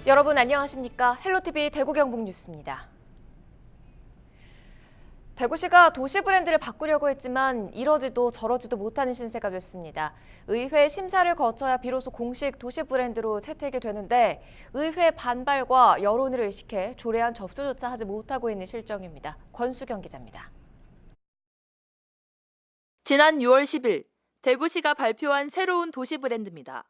여러분 안녕하십니까? 헬로티비 대구 경북 뉴스입니다. 대구시가 도시 브랜드를 바꾸려고 했지만 이러지도 저러지도 못하는 신세가 됐습니다. 의회 심사를 거쳐야 비로소 공식 도시 브랜드로 채택이 되는데 의회 반발과 여론을 의식해 조례안 접수조차 하지 못하고 있는 실정입니다. 권수경 기자입니다. 지난 6월 10일 대구시가 발표한 새로운 도시 브랜드입니다.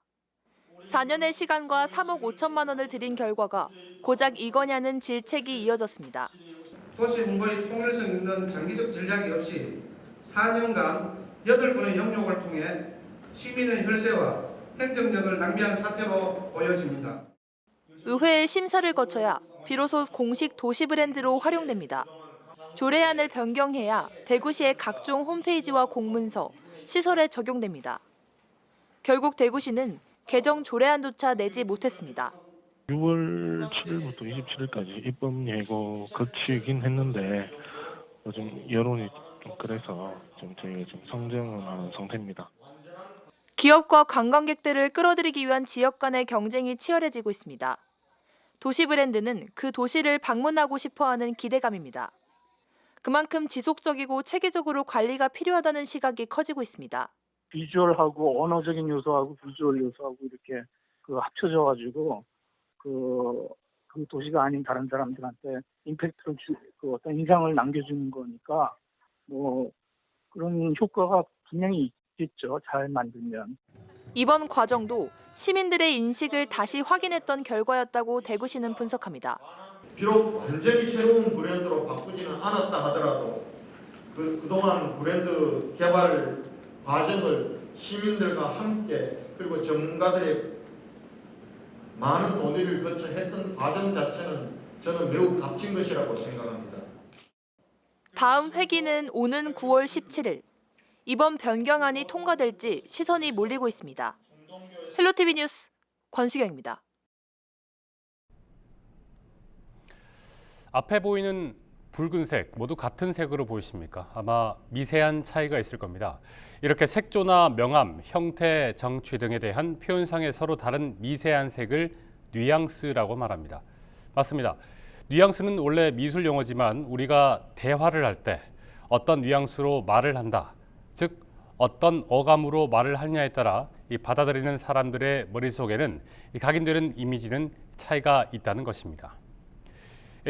4년의 시간과 3억 5천만 원을 들인 결과가 고작 이거냐는 질책이 이어졌습니다. 도시 홍보의 통일성 있는 장기적 전략이 없이 4년간 8번의 영역을 통해 시민의 혈세와 행정력을 낭비한 사태로 보여집니다. 의회의 심사를 거쳐야 비로소 공식 도시 브랜드로 활용됩니다. 조례안을 변경해야 대구시의 각종 홈페이지와 공문서, 시설에 적용됩니다. 결국 대구시는 개정 조례안조차 내지 못했습니다. 6월 7일부터 27일까지 입법 예고 거치긴 했는데 요즘 여론이 좀 그래서 저희가 좀 성정을 하는 상태입니다. 기업과 관광객들을 끌어들이기 위한 지역 간의 경쟁이 치열해지고 있습니다. 도시 브랜드는 그 도시를 방문하고 싶어하는 기대감입니다. 그만큼 지속적이고 체계적으로 관리가 필요하다는 시각이 커지고 있습니다. 비주얼하고 언어적인 요소하고 비주얼 요소하고 이렇게 합쳐져가지고 그 도시가 아닌 다른 사람들한테 임팩트를 어떤 인상을 남겨주는 거니까 뭐 그런 효과가 분명히 있겠죠. 잘 만들면. 이번 과정도 시민들의 인식을 다시 확인했던 결과였다고 대구시는 분석합니다. 비록 완전히 새로운 브랜드로 바꾸지는 않았다 하더라도 그동안 브랜드 개발 과정을 시민들과 함께 그리고 전문가들의 많은 논의를 거쳐 했던 과정 자체는 저는 매우 값진 것이라고 생각합니다. 다음 회기는 오는 9월 17일. 이번 변경안이 통과될지 시선이 몰리고 있습니다. 헬로티비 뉴스 권수경입니다. 앞에 보이는 붉은색 모두 같은 색으로 보이십니까? 아마 미세한 차이가 있을 겁니다. 이렇게 색조나 명암, 형태, 정취 등에 대한 표현상의 서로 다른 미세한 색을 뉘앙스라고 말합니다. 맞습니다. 뉘앙스는 원래 미술 용어지만 우리가 대화를 할 때 어떤 뉘앙스로 말을 한다, 즉 어떤 어감으로 말을 하느냐에 따라 이 받아들이는 사람들의 머릿속에는 각인되는 이미지는 차이가 있다는 것입니다.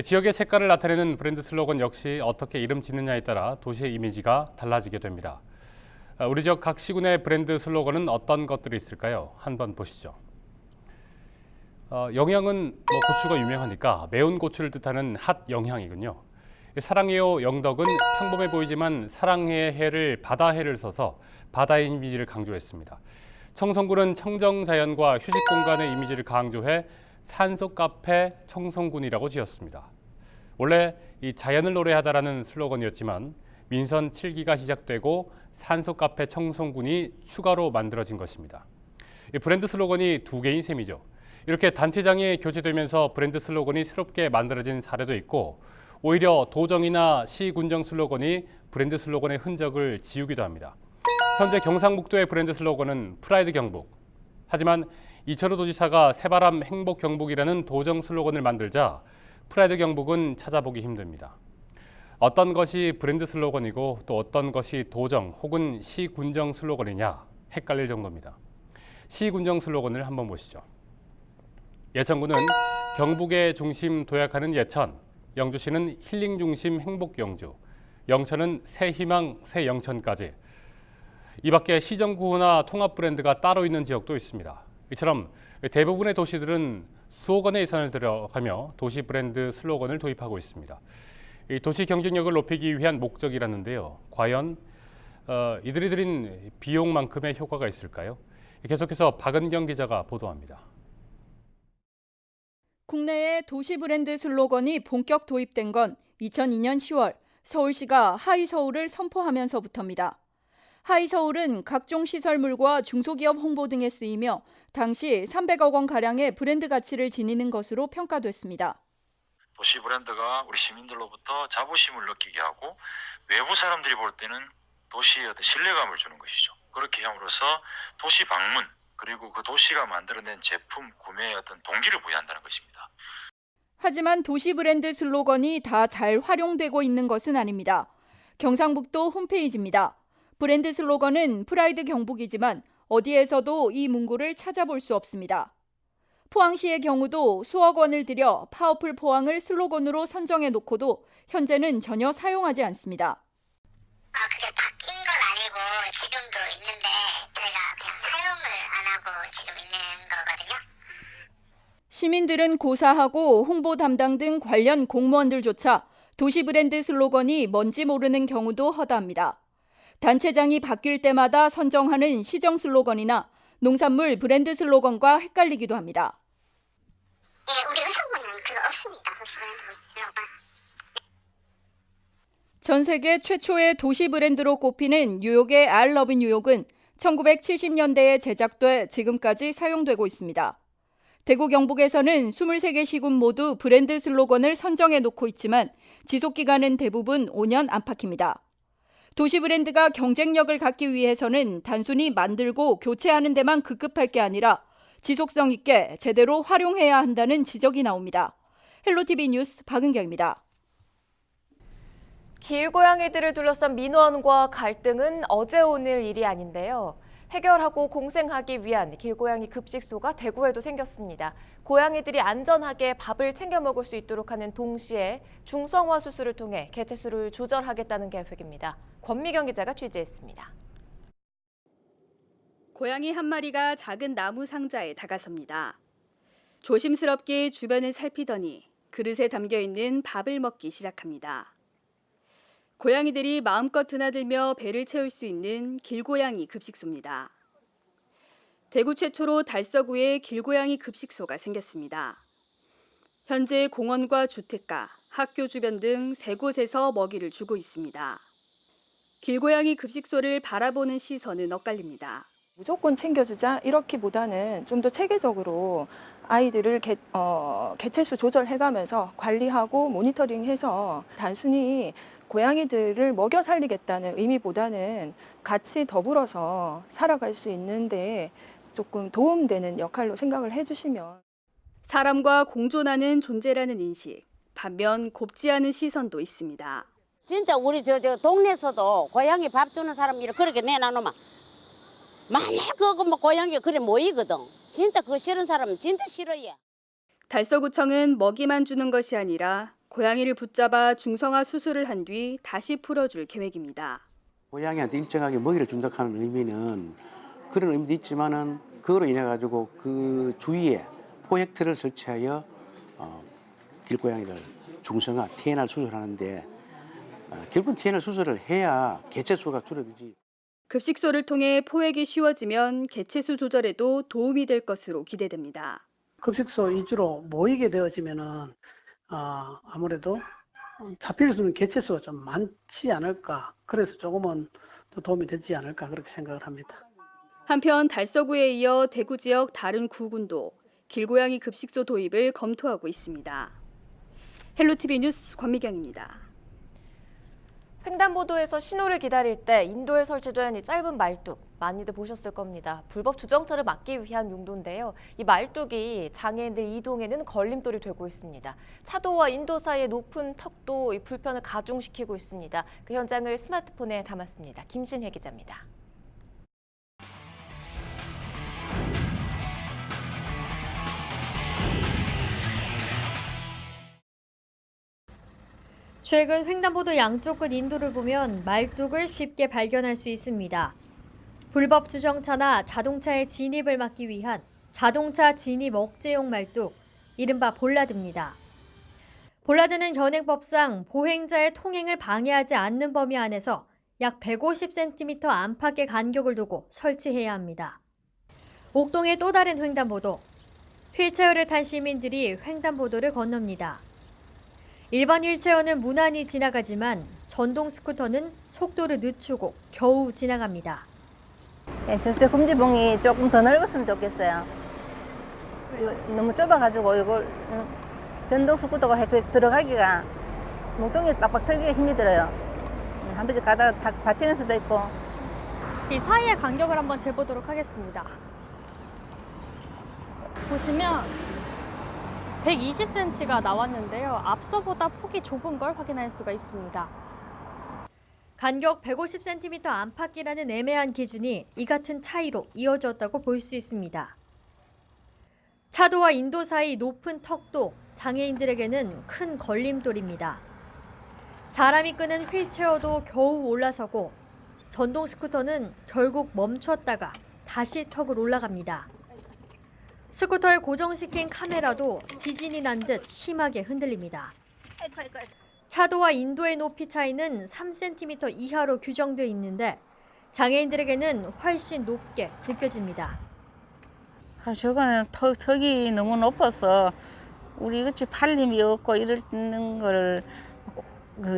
지역의 색깔을 나타내는 브랜드 슬로건 역시 어떻게 이름 짓느냐에 따라 도시의 이미지가 달라지게 됩니다. 우리 지역 각 시군의 브랜드 슬로건은 어떤 것들이 있을까요? 한번 보시죠. 영양은 고추가 유명하니까 매운 고추를 뜻하는 핫 영향이군요. 사랑해요 영덕은 평범해 보이지만 사랑해 해를 바다해를 써서 바다의 이미지를 강조했습니다. 청송군은 청정자연과 휴식 공간의 이미지를 강조해 산소 카페 청송군이라고 지었습니다. 원래 이 자연을 노래하다라는 슬로건이었지만 민선 7기가 시작되고 산소 카페 청송군이 추가로 만들어진 것입니다. 이 브랜드 슬로건이 두 개인 셈이죠. 이렇게 단체장이 교체되면서 브랜드 슬로건이 새롭게 만들어진 사례도 있고 오히려 도정이나 시군정 슬로건이 브랜드 슬로건의 흔적을 지우기도 합니다. 현재 경상북도의 브랜드 슬로건은 프라이드 경북. 하지만 이철우 도지사가 새바람 행복 경북이라는 도정 슬로건을 만들자 프라이드 경북은 찾아보기 힘듭니다. 어떤 것이 브랜드 슬로건이고 또 어떤 것이 도정 혹은 시군정 슬로건이냐 헷갈릴 정도입니다. 시군정 슬로건을 한번 보시죠. 예천군은 경북의 중심 도약하는 예천, 영주시는 힐링 중심 행복 영주, 영천은 새 희망 새 영천까지. 이 밖에 시정구나 통합 브랜드가 따로 있는 지역도 있습니다. 이처럼 대부분의 도시들은 수억 원의 예산을 들여가며 도시 브랜드 슬로건을 도입하고 있습니다. 이 도시 경쟁력을 높이기 위한 목적이라는데요. 과연 이들이 들인 비용만큼의 효과가 있을까요? 계속해서 박은경 기자가 보도합니다. 국내에 도시 브랜드 슬로건이 본격 도입된 건 2002년 10월 서울시가 하이서울을 선포하면서부터입니다. 하이서울은 각종 시설물과 중소기업 홍보 등에 쓰이며 당시 300억 원 가량의 브랜드 가치를 지니는 것으로 평가됐습니다. 도시 브랜드가 우리 시민들로부터 자부심을 느끼게 하고 외부 사람들이 볼 때는 도시의 어떤 신뢰감을 주는 것이죠. 그렇게 함으로써 도시 방문, 그리고 그 도시가 만들어낸 제품 구매의 어떤 동기를 부여한다는 것입니다. 하지만 도시 브랜드 슬로건이 다 잘 활용되고 있는 것은 아닙니다. 경상북도 홈페이지입니다. 브랜드 슬로건은 프라이드 경북이지만 어디에서도 이 문구를 찾아볼 수 없습니다. 포항시의 경우도 수억 원을 들여 파워풀 포항을 슬로건으로 선정해 놓고도 현재는 전혀 사용하지 않습니다. 그게 바뀐 건 아니고 지금도 있는데 저희가 그냥 사용을 안 하고 지금 있는 거거든요. 시민들은 고사하고 홍보 담당 등 관련 공무원들조차 도시 브랜드 슬로건이 뭔지 모르는 경우도 허다합니다. 단체장이 바뀔 때마다 선정하는 시정 슬로건이나 농산물 브랜드 슬로건과 헷갈리기도 합니다. 네, 우리 의성군은 그거 없습니다. 도시 브랜드 슬로건. 전 세계 최초의 도시 브랜드로 꼽히는 뉴욕의 I Love 뉴욕은 1970년대에 제작돼 지금까지 사용되고 있습니다. 대구 경북에서는 23개 시군 모두 브랜드 슬로건을 선정해 놓고 있지만 지속 기간은 대부분 5년 안팎입니다. 도시 브랜드가 경쟁력을 갖기 위해서는 단순히 만들고 교체하는 데만 급급할 게 아니라 지속성 있게 제대로 활용해야 한다는 지적이 나옵니다. 헬로티비 뉴스 박은경입니다. 길고양이들을 둘러싼 민원과 갈등은 어제 오늘 일이 아닌데요. 해결하고 공생하기 위한 길고양이 급식소가 대구에도 생겼습니다. 고양이들이 안전하게 밥을 챙겨 먹을 수 있도록 하는 동시에 중성화 수술을 통해 개체수를 조절하겠다는 계획입니다. 권미경 기자가 취재했습니다. 고양이 한 마리가 작은 나무 상자에 다가섭니다. 조심스럽게 주변을 살피더니 그릇에 담겨 있는 밥을 먹기 시작합니다. 고양이들이 마음껏 드나들며 배를 채울 수 있는 길고양이 급식소입니다. 대구 최초로 달서구에 길고양이 급식소가 생겼습니다. 현재 공원과 주택가, 학교 주변 등 3곳에서 먹이를 주고 있습니다. 길고양이 급식소를 바라보는 시선은 엇갈립니다. 무조건 챙겨주자 이렇기보다는 좀 더 체계적으로 아이들을 개체수 조절해가면서 관리하고 모니터링해서 단순히 고양이들을 먹여 살리겠다는 의미보다는 같이 더불어서 살아갈 수 있는데 조금 도움되는 역할로 생각을 해주시면. 사람과 공존하는 존재라는 인식, 반면 곱지 않은 시선도 있습니다. 진짜 우리 저 동네에서도 고양이 밥 주는 사람 그렇게 내놔놓으면 만약 그거 뭐 고양이가 그래 모이거든. 진짜 그거 싫은 사람은 진짜 싫어해. 달서구청은 먹이만 주는 것이 아니라 고양이를 붙잡아 중성화 수술을 한 뒤 다시 풀어줄 계획입니다. 고양이한테 일정하게 먹이를 준다 하는 의미는 그런 의미도 있지만은 그거로 인해 가지고 그 주위에 포획틀을 설치하여 길고양이들 중성화 TNR 수술하는데 결국은 TNR 수술을 해야 개체수가 줄어들지. 급식소를 통해 포획이 쉬워지면 개체수 조절에도 도움이 될 것으로 기대됩니다. 급식소 위주로 모이게 되어지면은 아무래도 잡힐 수 있는 개체수가 좀 많지 않을까. 그래서 조금은 더 도움이 되지 않을까 그렇게 생각을 합니다. 한편 달서구에 이어 대구 지역 다른 구군도 길고양이 급식소 도입을 검토하고 있습니다. 헬로티비 뉴스 권미경입니다. 횡단보도에서 신호를 기다릴 때 인도에 설치된 이 짧은 말뚝 많이들 보셨을 겁니다. 불법 주정차를 막기 위한 용도인데요. 이 말뚝이 장애인들 이동에는 걸림돌이 되고 있습니다. 차도와 인도 사이의 높은 턱도 이 불편을 가중시키고 있습니다. 그 현장을 스마트폰에 담았습니다. 김신혜 기자입니다. 최근 횡단보도 양쪽 끝 인도를 보면 말뚝을 쉽게 발견할 수 있습니다. 불법 주정차나 자동차의 진입을 막기 위한 자동차 진입 억제용 말뚝, 이른바 볼라드입니다. 볼라드는 현행법상 보행자의 통행을 방해하지 않는 범위 안에서 약 150cm 안팎의 간격을 두고 설치해야 합니다. 옥동의 또 다른 횡단보도. 휠체어를 탄 시민들이 횡단보도를 건넙니다. 일반 휠체어는 무난히 지나가지만 전동 스쿠터는 속도를 늦추고 겨우 지나갑니다. 네, 절대 금지봉이 조금 더 넓었으면 좋겠어요. 너무 좁아가지고 이걸 전동 스쿠터가 들어가기가 목동이 빡빡 털기가 힘이 들어요. 한 번씩 가다가 다 받치는 수도 있고. 이 사이의 간격을 한번 재보도록 하겠습니다. 보시면 120cm가 나왔는데요. 앞서보다 폭이 좁은 걸 확인할 수가 있습니다. 간격 150cm 안팎이라는 애매한 기준이 이 같은 차이로 이어졌다고 볼 수 있습니다. 차도와 인도 사이 높은 턱도 장애인들에게는 큰 걸림돌입니다. 사람이 끄는 휠체어도 겨우 올라서고 전동 스쿠터는 결국 멈췄다가 다시 턱을 올라갑니다. 스쿠터에 고정시킨 카메라도 지진이 난 듯 심하게 흔들립니다. 차도와 인도의 높이 차이는 3cm 이하로 규정돼 있는데 장애인들에게는 훨씬 높게 느껴집니다. 저거는 턱이 너무 높아서 우리 같이 팔림이 없고 이러는 거를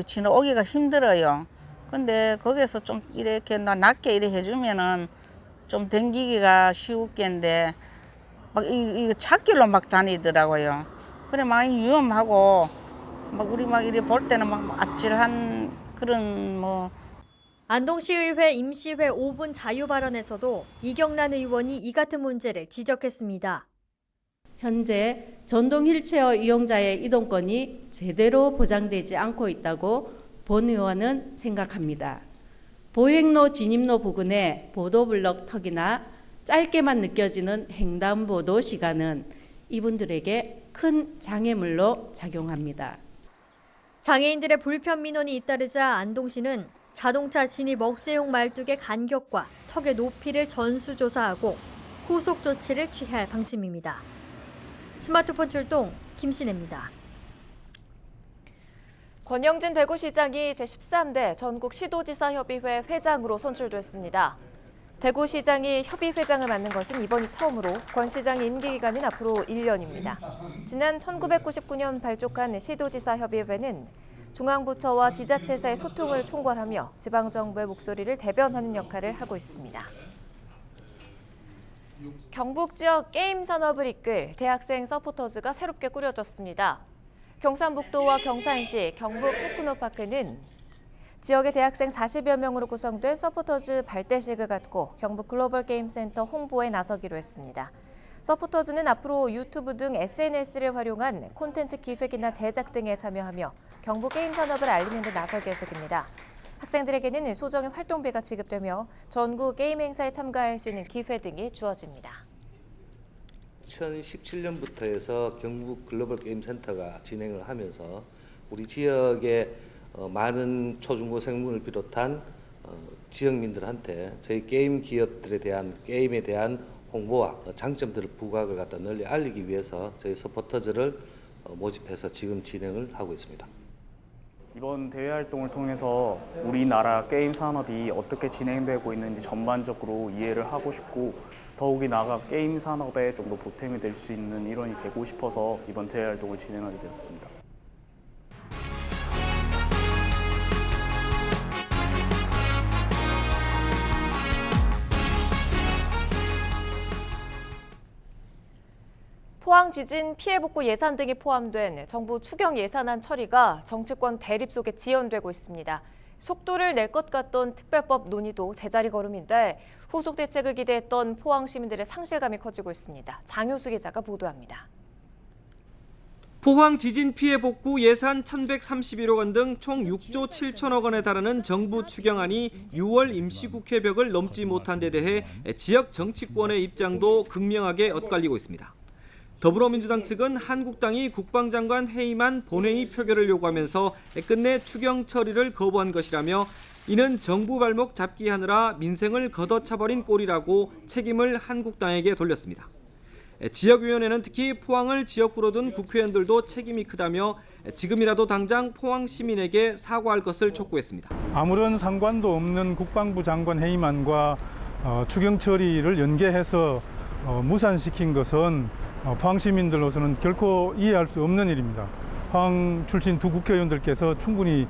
지나오기가 힘들어요. 근데 거기서 좀 이렇게 낮게 이렇게 해주면은 좀 댕기기가 쉬웠겠는데 막 이 찻길로 막 다니더라고요. 그래 많이 위험하고 막 우리 막 이래 볼 때는 막 아찔한 그런 뭐. 안동시의회 임시회 5분 자유 발언에서도 이경란 의원이 이 같은 문제를 지적했습니다. 현재 전동 휠체어 이용자의 이동권이 제대로 보장되지 않고 있다고 본 의원은 생각합니다. 보행로 진입로 부근의 보도블럭 턱이나 짧게만 느껴지는 횡단보도 시간은 이분들에게 큰 장애물로 작용합니다. 장애인들의 불편 민원이 잇따르자 안동시는 자동차 진입 억제용 말뚝의 간격과 턱의 높이를 전수조사하고 후속 조치를 취할 방침입니다. 스마트폰 출동 김신혜입니다. 권영진 대구시장이 제13대 전국시도지사협의회 회장으로 선출됐습니다. 대구시장이 협의회장을 맡는 것은 이번이 처음으로 권 시장의 임기 기간은 앞으로 1년입니다. 지난 1999년 발족한 시도지사협의회는 중앙부처와 지자체사의 소통을 총괄하며 지방정부의 목소리를 대변하는 역할을 하고 있습니다. 경북 지역 게임 산업을 이끌 대학생 서포터즈가 새롭게 꾸려졌습니다. 경상북도와 경산시 경북 테크노파크는 지역의 대학생 40여 명으로 구성된 서포터즈 발대식을 갖고 경북 글로벌 게임센터 홍보에 나서기로 했습니다. 서포터즈는 앞으로 유튜브 등 SNS를 활용한 콘텐츠 기획이나 제작 등에 참여하며 경북 게임 산업을 알리는 데 나설 계획입니다. 학생들에게는 소정의 활동비가 지급되며 전국 게임 행사에 참가할 수 있는 기회 등이 주어집니다. 2017년부터 해서 경북 글로벌 게임 센터가 진행을 하면서 우리 지역의 많은 초중고생분을 비롯한 지역민들한테 저희 게임 기업들에 대한 게임에 대한 홍보와 장점들을 부각을 갖다 널리 알리기 위해서 저희 서포터즈를 모집해서 지금 진행을 하고 있습니다. 이번 대회 활동을 통해서 우리나라 게임 산업이 어떻게 진행되고 있는지 전반적으로 이해를 하고 싶고 더욱이 나아가 게임 산업에 좀 더 보탬이 될 수 있는 일원이 되고 싶어서 이번 대회 활동을 진행하게 되었습니다. 포항 지진 피해 복구 예산 등이 포함된 정부 추경 예산안 처리가 정치권 대립 속에 지연되고 있습니다. 속도를 낼 것 같던 특별법 논의도 제자리 걸음인데 후속 대책을 기대했던 포항 시민들의 상실감이 커지고 있습니다. 장효수 기자가 보도합니다. 포항 지진 피해 복구 예산 1,131억 원 등 총 6조 7천억 원에 달하는 정부 추경안이 6월 임시국회 벽을 넘지 못한 데 대해 지역 정치권의 입장도 극명하게 엇갈리고 있습니다. 더불어민주당 측은 한국당이 국방장관 해임안 본회의 표결을 요구하면서 끝내 추경 처리를 거부한 것이라며 이는 정부 발목 잡기 하느라 민생을 걷어차버린 꼴이라고 책임을 한국당에게 돌렸습니다. 지역위원회는 특히 포항을 지역구로 둔 국회의원들도 책임이 크다며 지금이라도 당장 포항 시민에게 사과할 것을 촉구했습니다. 아무런 상관도 없는 국방부 장관 해임안과 추경 처리를 연계해서 무산시킨 것은 포항 시민들로서는 결코 이해할 수 없는 일입니다. 포항 출신 두 국회의원들께서 충분히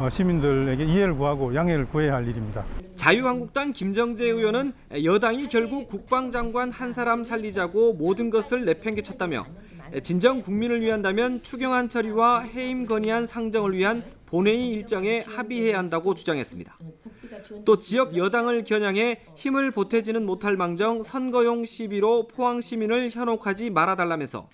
시민들에게 이해를 구하고 양해를 구해야 할 일입니다. 자유한국당 김정재 의원은 여당이 결국 국방장관 한 사람 살리자고 모든 것을 내팽개쳤다며 진정 국민을 위한다면 추경안 처리와 해임 건의안 상정을 위한 본회의 일정에 합의해야 한다고 주장했습니다. 또 지역 여당을 겨냥해 힘을 보태지는 못할 망정 선거용 시비로 포항 시민을 현혹하지 말아달라면서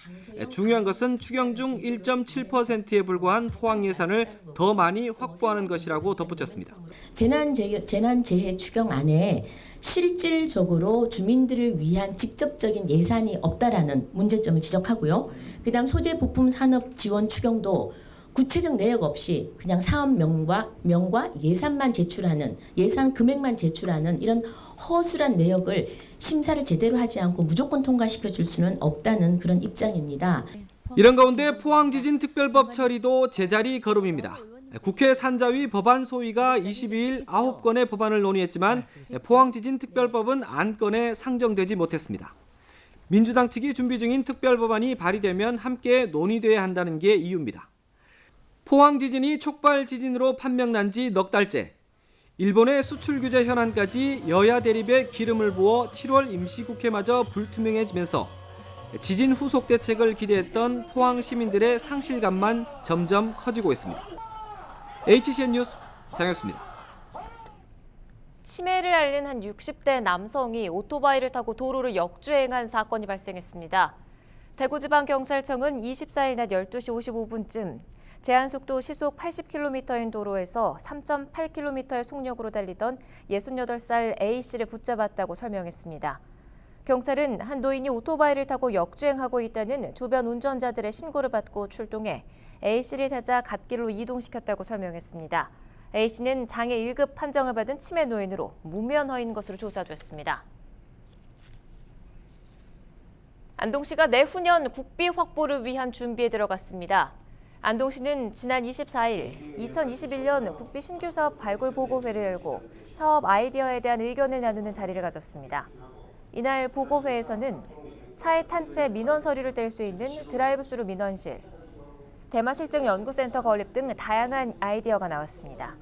중요한 것은 추경 중 1.7%에 불과한 포항 예산을 더 많이 확보하는 것이라고 덧붙였습니다. 재난재해 추경안에 실질적으로 주민들을 위한 직접적인 예산이 없다라는 문제점을 지적하고요. 그다음 소재 부품 산업 지원 추경도 구체적 내역 없이 그냥 사업명과 예산만 제출하는, 예산 금액만 제출하는 이런 허술한 내역을 심사를 제대로 하지 않고 무조건 통과시켜 줄 수는 없다는 그런 입장입니다. 이런 가운데 포항지진특별법 처리도 제자리 걸음입니다. 국회 산자위 법안 소위가 22일 9건의 법안을 논의했지만 포항지진특별법은 안건에 상정되지 못했습니다. 민주당 측이 준비 중인 특별법안이 발의되면 함께 논의돼야 한다는 게 이유입니다. 포항 지진이 촉발 지진으로 판명난 지 넉 달째. 일본의 수출 규제 현안까지 여야 대립에 기름을 부어 7월 임시국회마저 불투명해지면서 지진 후속 대책을 기대했던 포항 시민들의 상실감만 점점 커지고 있습니다. HCN 뉴스 장혁수입니다. 치매를 앓는 한 60대 남성이 오토바이를 타고 도로를 역주행한 사건이 발생했습니다. 대구지방경찰청은 24일 낮 12시 55분쯤 제한속도 시속 80km인 도로에서 3.8km의 속력으로 달리던 68살 A씨를 붙잡았다고 설명했습니다. 경찰은 한 노인이 오토바이를 타고 역주행하고 있다는 주변 운전자들의 신고를 받고 출동해 A씨를 찾아 갓길로 이동시켰다고 설명했습니다. A씨는 장애 1급 판정을 받은 치매 노인으로 무면허인 것으로 조사됐습니다. 안동시가 내후년 국비 확보를 위한 준비에 들어갔습니다. 안동시는 지난 24일 2021년 국비 신규 사업 발굴 보고회를 열고 사업 아이디어에 대한 의견을 나누는 자리를 가졌습니다. 이날 보고회에서는 차에 탄 채 민원 서류를 뗄 수 있는 드라이브스루 민원실, 대마실증 연구센터 건립 등 다양한 아이디어가 나왔습니다.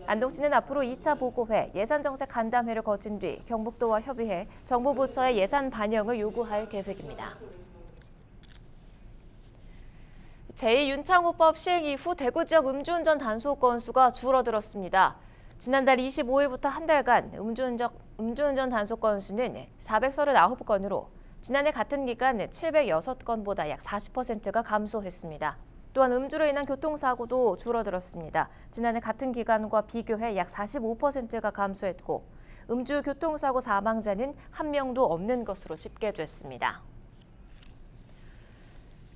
안동시는 앞으로 2차 보고회, 예산정책 간담회를 거친 뒤 경북도와 협의해 정부 부처의 예산 반영을 요구할 계획입니다. 제2윤창호법 시행 이후 대구 지역 음주운전 단속 건수가 줄어들었습니다. 지난달 25일부터 한 달간 음주운전 단속 건수는 439건으로 지난해 같은 기간 706건보다 약 40%가 감소했습니다. 또한 음주로 인한 교통사고도 줄어들었습니다. 지난해 같은 기간과 비교해 약 45%가 감소했고 음주 교통사고 사망자는 한 명도 없는 것으로 집계됐습니다.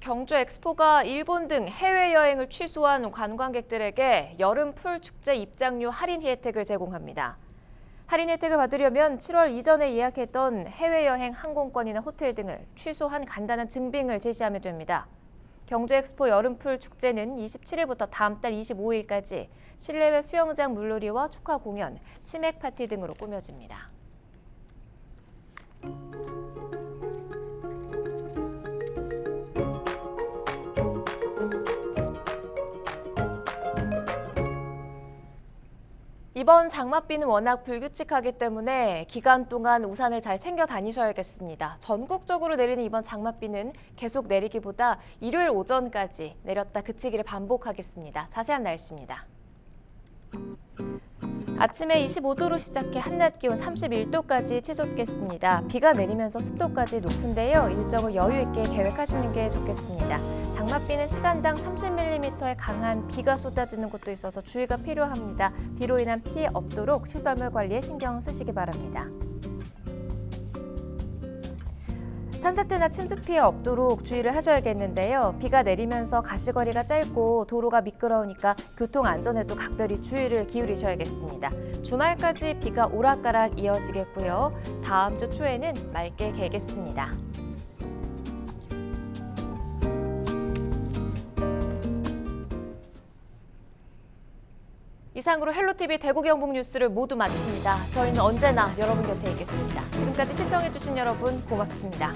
경주 엑스포가 일본 등 해외여행을 취소한 관광객들에게 여름 풀축제 입장료 할인 혜택을 제공합니다. 할인 혜택을 받으려면 7월 이전에 예약했던 해외여행 항공권이나 호텔 등을 취소한 간단한 증빙을 제시하면 됩니다. 경주 엑스포 여름풀 축제는 27일부터 다음 달 25일까지 실내외 수영장 물놀이와 축하 공연, 치맥 파티 등으로 꾸며집니다. 이번 장맛비는 워낙 불규칙하기 때문에 기간 동안 우산을 잘 챙겨 다니셔야겠습니다. 전국적으로 내리는 이번 장맛비는 계속 내리기보다 일요일 오전까지 내렸다 그치기를 반복하겠습니다. 자세한 날씨입니다. 아침에 25도로 시작해 한낮 기온 31도까지 치솟겠습니다. 비가 내리면서 습도까지 높은데요. 일정을 여유 있게 계획하시는 게 좋겠습니다. 장맛비는 시간당 30mm의 강한 비가 쏟아지는 곳도 있어서 주의가 필요합니다. 비로 인한 피해 없도록 시설물 관리에 신경 쓰시기 바랍니다. 산사태나 침수 피해 없도록 주의를 하셔야겠는데요. 비가 내리면서 가시거리가 짧고 도로가 미끄러우니까 교통 안전에도 각별히 주의를 기울이셔야겠습니다. 주말까지 비가 오락가락 이어지겠고요. 다음 주 초에는 맑게 개겠습니다. 이상으로 헬로티비 대구 경북 뉴스를 모두 마칩니다. 저희는 언제나 여러분 곁에 있겠습니다. 지금까지 시청해주신 여러분 고맙습니다.